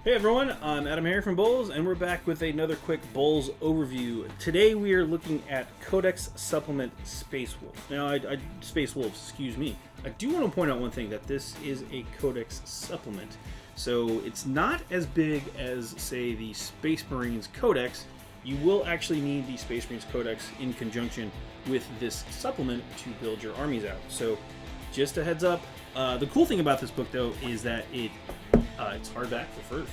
Hey everyone, I'm AdamHarry from BoLS, and we're back with another quick BoLS overview. Today we are looking at Codex Supplement Space Wolf. Now, Space Wolves, excuse me. I do want to point out one thing, that this is a Codex supplement. So it's not as big as, say, the Space Marines Codex. You will actually need the Space Marines Codex in conjunction with this supplement to build your armies out. So just a heads up. The cool thing about this book, though, is that it's hardback for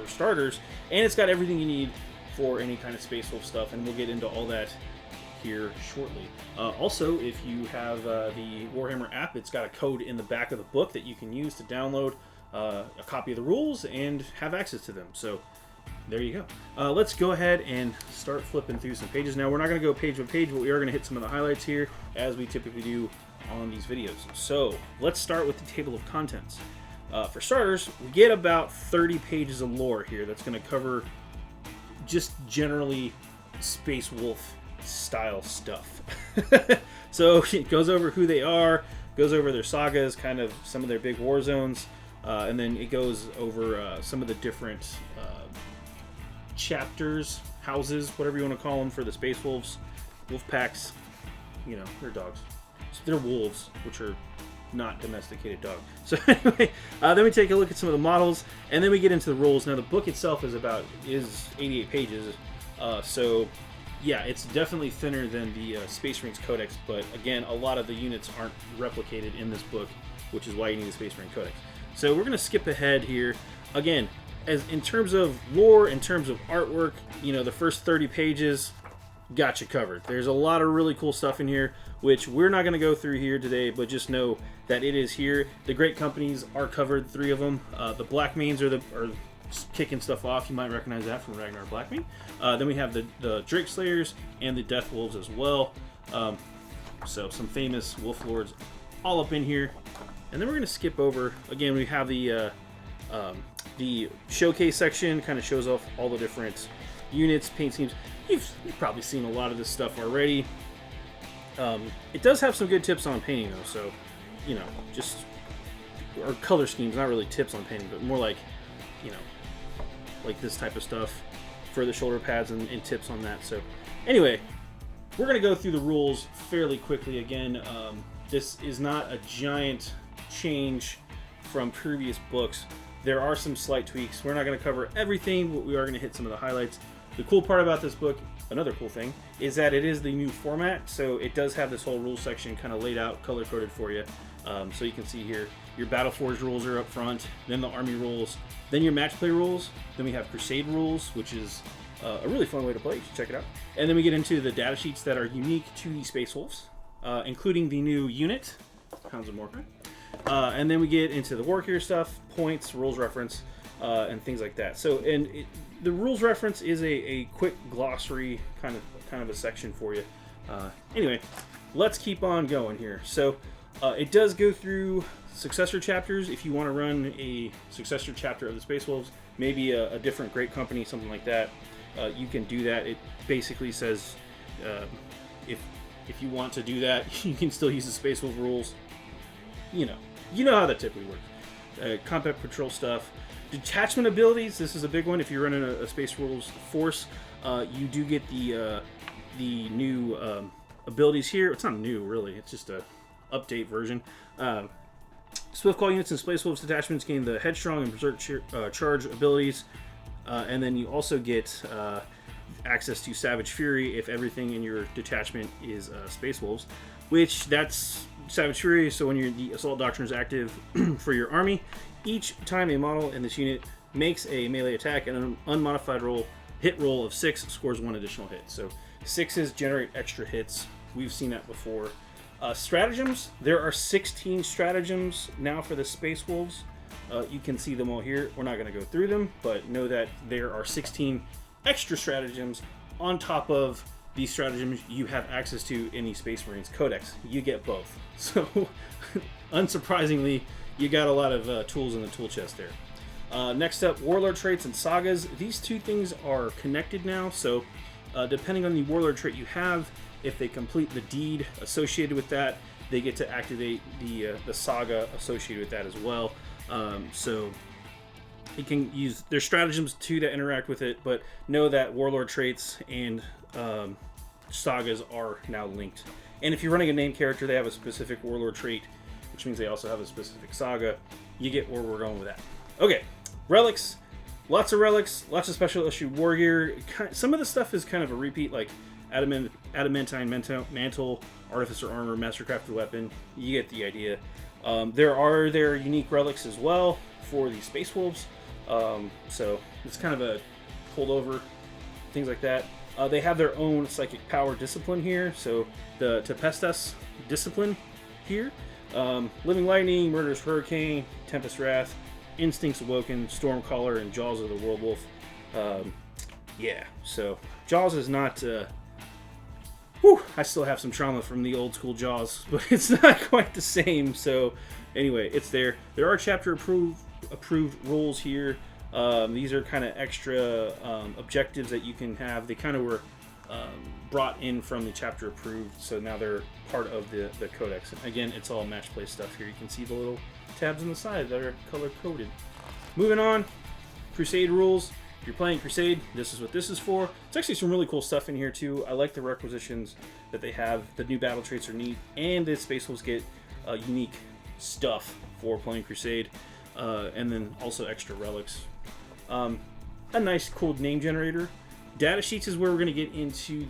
starters, and it's got everything you need for any kind of Space Wolf stuff, and we'll get into all that here shortly. Also, if you have the Warhammer app, it's got a code in the back of the book that you can use to download a copy of the rules and have access to them. So there you go. Let's go ahead and start flipping through some pages. Now, we're not going to go page by page, but we are going to hit some of the highlights here, as we typically do on these videos. So let's start with the table of contents. For starters, we get about 30 pages of lore here that's going to cover just generally Space Wolf style stuff. So it goes over who they are, goes over their sagas, kind of some of their big war zones, and then it goes over some of the different chapters, houses, whatever you want to call them, for the Space Wolves, wolf packs. You know, they're dogs. So they're wolves, which are not domesticated dog. So anyway, then we take a look at some of the models, and then we get into the rules. Now, the book itself is 88 pages, so yeah, it's definitely thinner than the Space Marines Codex, but again, a lot of the units aren't replicated in this book, which is why you need the Space Marine Codex. So we're going to skip ahead here. Again, as in terms of lore, in terms of artwork, you know, the first 30 pages got you covered. There's a lot of really cool stuff in here, which we're not going to go through here today, but just know that it is here. The great companies are covered, 3 of them. The Black Manes are kicking stuff off. You might recognize that from Ragnar Blackmane. Then we have the Drake Slayers and the Death Wolves as well. So some famous Wolf Lords all up in here. And then we're going to skip over. Again, we have the showcase section, kind of shows off all the different units, paint schemes. You've probably seen a lot of this stuff already. It does have some good tips on painting, though, so, you know, or color schemes, not really tips on painting, but more like, you know, like this type of stuff for the shoulder pads and tips on that. So anyway, we're going to go through the rules fairly quickly. Again, this is not a giant change from previous books. There are some slight tweaks. We're not going to cover everything, but we are going to hit some of the highlights. The cool part about this book, another cool thing, is that it is the new format, so it does have this whole rules section kind of laid out, color-coded for you. So you can see here, your Battleforged rules are up front, then the Army rules, then your Match Play rules, then we have Crusade rules, which is a really fun way to play. You should check it out. And then we get into the data sheets that are unique to the Space Wolves, including the new unit, Hounds of Mordecai. And then we get into the Warcare stuff, points, rules reference, and things like that. So, the rules reference is a quick glossary kind of a section for you. Anyway, let's keep on going here. So it does go through successor chapters. If you want to run a successor chapter of the Space Wolves, maybe a different great company, something like that, you can do that. It basically says if you want to do that, you can still use the Space Wolf rules. You know how that typically works. Combat patrol stuff. Detachment abilities, this is a big one. If you're running a Space Wolves force, you do get the new abilities here. It's not new, really. It's just a update version. Swift Call units and Space Wolves detachments gain the Headstrong and Berserk charge abilities. And then you also get access to Savage Fury if everything in your detachment is Space Wolves, which that's Savage Fury. So when the Assault Doctrine is active for your army, each time a model in this unit makes a melee attack and an unmodified hit roll of 6 scores 1 additional hit. So 6s generate extra hits. We've seen that before. Stratagems. There are 16 stratagems now for the Space Wolves. You can see them all here. We're not going to go through them, but know that there are 16 extra stratagems on top of these stratagems you have access to in the Space Marines Codex. You get both. So, unsurprisingly, you got a lot of tools in the tool chest there. Next up, Warlord traits and Sagas. These two things are connected now, so depending on the Warlord trait you have, if they complete the deed associated with that, they get to activate the Saga associated with that as well. So You can use there's stratagems too that interact with it, but know that Warlord traits and Sagas are now linked. And if you're running a named character, they have a specific Warlord trait, which means they also have a specific Saga. You get where we're going with that. Okay, relics. Lots of relics, lots of special issue war gear. Some of the stuff is kind of a repeat, like adamantine mantle, artificer armor, mastercrafted weapon. You get the idea. There are unique relics as well for the Space Wolves. So it's kind of a holdover, things like that. They have their own psychic power discipline here. So the Tempestus discipline here. Living Lightning, Murderous Hurricane, Tempest Wrath, Instincts Awoken, Stormcaller, and Jaws of the World Wolf. Yeah, so Jaws is not... I still have some trauma from the old school Jaws, but it's not quite the same. So anyway, it's there. There are chapter approved rules here. These are kind of extra objectives that you can have. They kind of were brought in from the chapter approved, so now they're part of the Codex. And again, it's all match play stuff here. You can see the little tabs on the side that are color coded. Moving on, Crusade rules. If you're playing Crusade, this is what this is for. It's actually some really cool stuff in here too. I like the requisitions that they have. The new battle traits are neat, and the Space Wolves get unique stuff for playing Crusade, and then also extra relics. A nice, cool name generator. Data sheets is where we're going to get into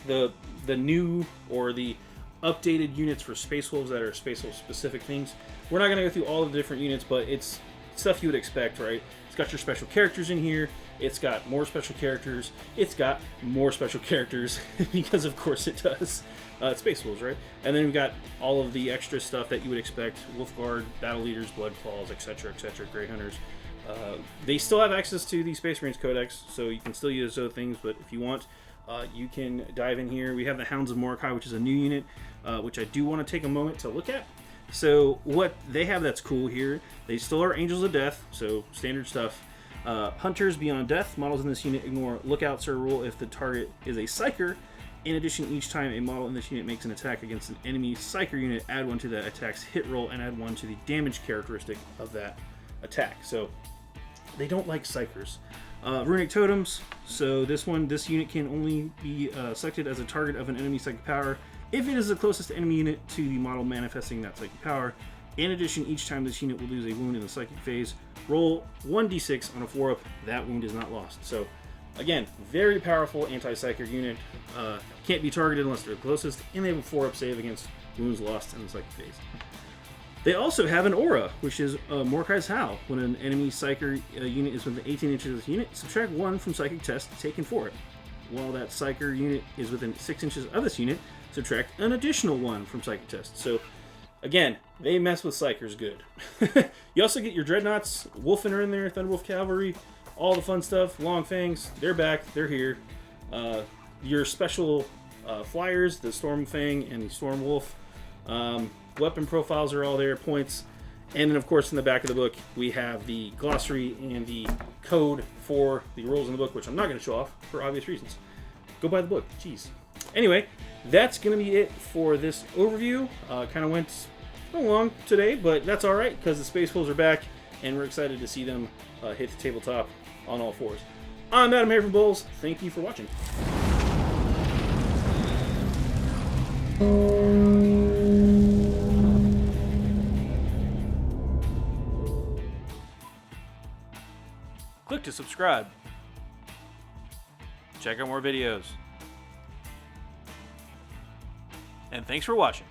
the new or the updated units for Space Wolves that are Space Wolf specific things. We're not going to go through all of the different units, but it's stuff you would expect, right? It's got your special characters in here. It's got more special characters. It's got more special characters because of course it does. It's Space Wolves, right? And then we've got all of the extra stuff that you would expect: Wolfguard, Battle Leaders, Blood Claws, etc., etc., Grey Hunters. They still have access to the Space Marines Codex, so you can still use those things, but if you want, you can dive in here. We have the Hounds of Mordecai, which is a new unit, which I do want to take a moment to look at. So what they have that's cool here, they still are Angels of Death, so standard stuff. Hunters Beyond Death. Models in this unit ignore Lookout Sir rule if the target is a Psyker. In addition, each time a model in this unit makes an attack against an enemy Psyker unit, add 1 to that attack's hit roll and add 1 to the damage characteristic of that attack. So they don't like Psykers. Runic Totems. So this unit can only be selected as a target of an enemy psychic power if it is the closest enemy unit to the model manifesting that psychic power. In addition, each time this unit will lose a wound in the psychic phase, roll 1d6 on a 4-up. That wound is not lost. So again, very powerful anti-psychic unit. Can't be targeted unless they're the closest, and they have a 4-up save against wounds lost in the psychic phase. They also have an aura, which is Mordecai's Howl. When an enemy Psyker unit is within 18 inches of this unit, subtract 1 from psychic test taken for it. While that Psyker unit is within 6 inches of this unit, subtract an additional 1 from psychic test. So again, they mess with Psykers good. You also get your Dreadnoughts. Wolfen are in there, Thunderwolf Cavalry, all the fun stuff. Long Fangs, they're back, they're here. Your special flyers, the Stormfang and the Stormwolf. Weapon profiles are all there, points. And then, of course, in the back of the book, we have the glossary and the code for the rules in the book, which I'm not going to show off for obvious reasons. Go buy the book. Jeez. Anyway, that's going to be it for this overview. Kind of went a little long today, but that's all right because the Space Wolves are back, and we're excited to see them hit the tabletop on all fours. I'm AdamHarry from BoLS. Thank you for watching. Click to subscribe. Check out more videos. And thanks for watching.